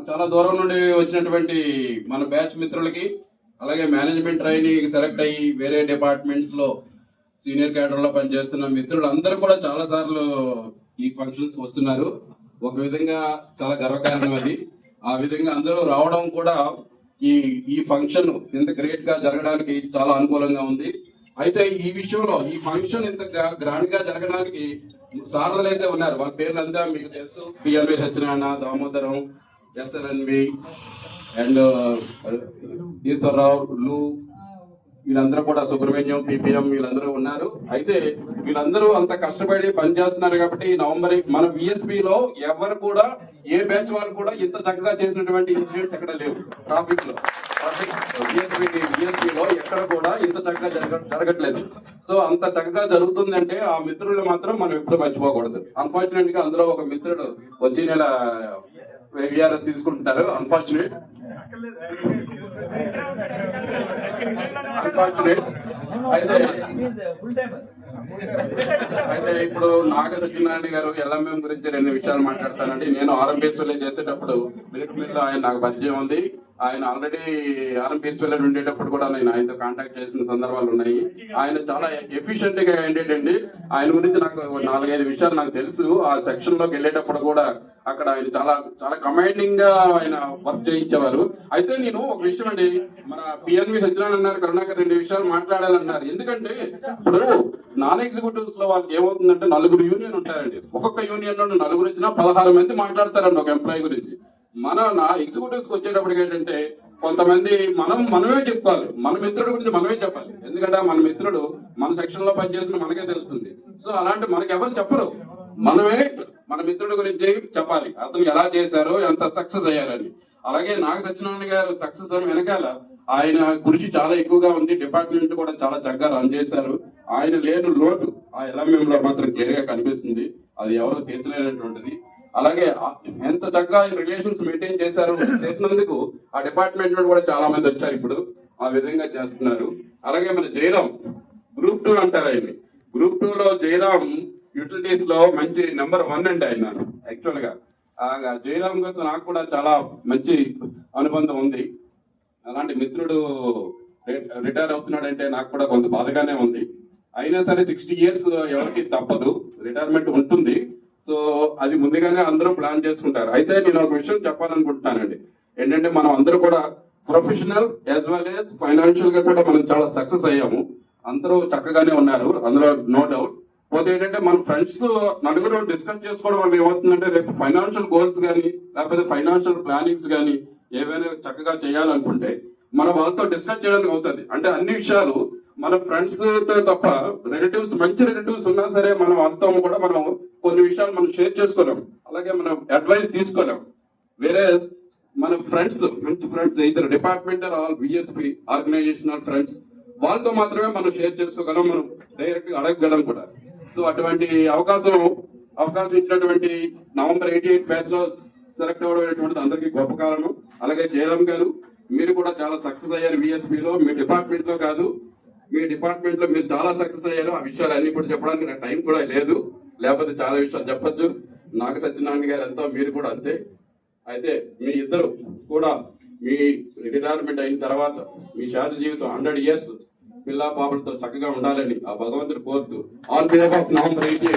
చాలా దూరం నుండి వచ్చినటువంటి మన బ్యాచ్ మిత్రులకి, అలాగే మేనేజ్మెంట్ ట్రైనింగ్ సెలెక్ట్ అయ్యి వేరే డిపార్ట్మెంట్స్ లో సీనియర్ క్యాడర్ లో పనిచేస్తున్న మిత్రులు అందరూ కూడా చాలా సార్లు ఈ ఫంక్షన్స్ వస్తున్నారు. ఒక విధంగా చాలా గర్వకారణం అది. ఆ విధంగా అందరూ రావడం కూడా ఈ ఈ ఫంక్షన్ ఇంత గ్రేట్ గా జరగడానికి చాలా అనుకూలంగా ఉంది. అయితే ఈ విషయంలో ఈ ఫంక్షన్ ఇంత గ్రాండ్ గా జరగడానికి సార్లు అయితే ఉన్నారు. వాళ్ళ పేర్లంతా మీకు తెలుసు. పిఎల్వి సత్యనారాయణ, దామోదరం, ఎస్ఎల్ఎన్వి అండ్ ఈశ్వరరావు, లు, వీళ్ళందరూ కూడా సుబ్రహ్మణ్యం, పిపిఎం వీళ్ళందరూ ఉన్నారు. అయితే వీళ్ళందరూ అంత కష్టపడి పనిచేస్తున్నారు కాబట్టి నవంబర్ మన విఎస్పీ లో ఎవరు కూడా ఏ బ్యాచ్ వాళ్ళు కూడా ఇంత చక్కగా చేసినటువంటి ఇన్సిడెంట్స్ ఎక్కడ లేవు. ట్రాఫిక్ లో విఎస్పీ లో ఎక్కడ కూడా ఇంత చక్కగా జరగట్లేదు. సో అంత చక్కగా జరుగుతుందంటే ఆ మిత్రులు మాత్రం మనం ఎప్పుడు మర్చిపోకూడదు. అన్ఫార్చునేట్ గా అందులో ఒక మిత్రుడు వచ్చే నెల విఆర్ఎస్ తీసుకుంటారు. అన్ఫార్చునేట్ అయితే ఇప్పుడు నాగ సత్యనారాయణ గారు ఎల్ఎంఎం గురించి 2 విషయాలు మాట్లాడతానండి. నేను ఆర్ఎంపీఎస్ఎల్ చేసేటప్పుడు మిలిటరీలో ఆయన నాకు పరిచయం ఉంది. ఆయన ఆల్రెడీ ఆర్ఎంపీఎస్ఎల్ ఉండేటప్పుడు కూడా నేను ఆయనతో కాంటాక్ట్ చేసిన సందర్భాలు ఉన్నాయి. ఆయన చాలా ఎఫిషియెంట్ గా ఏంటండి, ఆయన గురించి నాకు 4-5 విషయాలు నాకు తెలుసు. ఆ సెక్షన్ లోకి వెళ్ళేటప్పుడు కూడా అక్కడ ఆయన చాలా చాలా కమాండింగ్ గా ఆయన వర్క్ చేయించేవారు. అయితే నేను ఒక విషయం అండి, మన పిఎన్వి సత్యనారాయణ అన్నారు, కరుణాకర్ 2 విషయాలు మాట్లాడాలన్నారు. ఎందుకంటే ఇప్పుడు నాన్ ఎగ్జిక్యూటివ్స్ లో వాళ్ళకి ఏమవుతుందంటే 4 యూనియన్ ఉంటారండి. ఒక్కొక్క యూనియన్ లో 4 వచ్చినా 16 మంది మాట్లాడతారండి ఒక ఎంప్లాయీ గురించి. మన ఎగ్జిక్యూటివ్స్ కి వచ్చేటప్పటికి ఏంటంటే కొంతమంది మనమే చెప్పుకోవాలి, మన మిత్రుడి గురించి మనమే చెప్పాలి. ఎందుకంటే మన మిత్రుడు మన సెక్షన్ లో పనిచేసిన మనకే తెలుస్తుంది. సో అలాంటి మనకి ఎవరు చెప్పరు, మనమే మన మిత్రుడి గురించి చెప్పాలి. అతను ఎలా చేశారో, ఎంత సక్సెస్ అయ్యారని. అలాగే నాగ సత్యనారాయణ గారు సక్సెస్ అని వెనకాల ఆయన కృషి చాలా ఎక్కువగా ఉంది. డిపార్ట్మెంట్ కూడా చాలా చక్కగా రన్ చేశారు. ఆయన లేని లోటు ఆ ఎల్ఎంఎం లో మాత్రం క్లియర్ గా కనిపిస్తుంది. అది ఎవరో తీర్చలేనటువంటిది. అలాగే ఎంత చక్కగా రిలేషన్స్ మెయింటైన్ చేసినందుకు ఆ డిపార్ట్మెంట్ లో కూడా చాలా మంది వచ్చారు. ఇప్పుడు ఆ విధంగా చేస్తున్నారు. అలాగే మన జయరాం గ్రూప్ 2 అంటారు ఆయన్ని. గ్రూప్ 2 లో జయరాం యూటిలిటీస్ లో మంచి నెంబర్ 1 అండి ఆయన. యాక్చువల్ గా జయరాం గారితో నాకు కూడా చాలా మంచి అనుబంధం ఉంది. అలాంటి మిత్రుడు రిటైర్ అవుతున్నాడంటే నాకు కూడా కొంత బాధగానే ఉంది. అయినా సరే 60 years ఎవరికి తప్పదు, రిటైర్మెంట్ ఉంటుంది. సో అది ముందుగానే అందరూ ప్లాన్ చేసుకుంటారు. అయితే నేను ఒక విషయం చెప్పాలనుకుంటున్నానండి. ఏంటంటే మనం అందరూ కూడా professional as well as financial గా కూడా మనం చాలా సక్సెస్ అయ్యాము. అందరూ చక్కగానే ఉన్నారు, అందులో నో డౌట్. పోతే ఏంటంటే మన ఫ్రెండ్స్ నలుగురు డిస్కస్ చేసుకోవడం వల్ల ఏమవుతుందంటే రేపు ఫైనాన్షియల్ గోల్స్ కానీ లేకపోతే ఫైనాన్షియల్ ప్లానింగ్స్ కానీ ఏవైనా చక్కగా చేయాలనుకుంటే మనం వాళ్ళతో డిస్కస్ చేయడానికి అవుతుంది. అంటే అన్ని విషయాలు మన ఫ్రెండ్స్ తో తప్ప రిలేటివ్స్, మంచి రిలేటివ్స్ ఉన్నా సరే మనం వాళ్ళతో కూడా మనం కొన్ని విషయాలు మనం షేర్ చేసుకోలేం, అలాగే మనం అడ్వైస్ తీసుకోలేం. వేరే మన ఫ్రెండ్స్, మంచి ఫ్రెండ్స్, ఇద్దరు departmental all BSP organisational friends, వాళ్ళతో మాత్రమే మనం షేర్ చేసుకోగలం, మనం డైరెక్ట్ గా అడగగలం కూడా. సో అటువంటి అవకాశం ఇచ్చినటువంటి నవంబర్ 88 బ్యాచ్ లో సెలెక్ట్ అవ్వడం అనేటువంటిది అందరికీ గొప్ప కారణం. అలాగే జయరామ్ గారు, మీరు కూడా చాలా సక్సెస్ అయ్యారు విఎస్పీలో. మీ డిపార్ట్మెంట్ లో కాదు, మీ డిపార్ట్మెంట్ లో మీరు చాలా సక్సెస్ అయ్యారు. ఆ విషయాలు అన్ని కూడా చెప్పడానికి నాకు టైం కూడా లేదు, లేకపోతే చాలా విషయాలు చెప్పొచ్చు. నాగ సత్యనారాయణ గారు ఎంతో, మీరు కూడా అంతే. అయితే మీ ఇద్దరు కూడా మీ రిటైర్మెంట్ అయిన తర్వాత మీ శాశ్వత జీవితం 100 years పిల్లా పాపలతో చక్కగా ఉండాలని ఆ భగవంతుడు కోరుతూ ఆన్ బిహాఫ్ ఆఫ్ నవంబర్ 88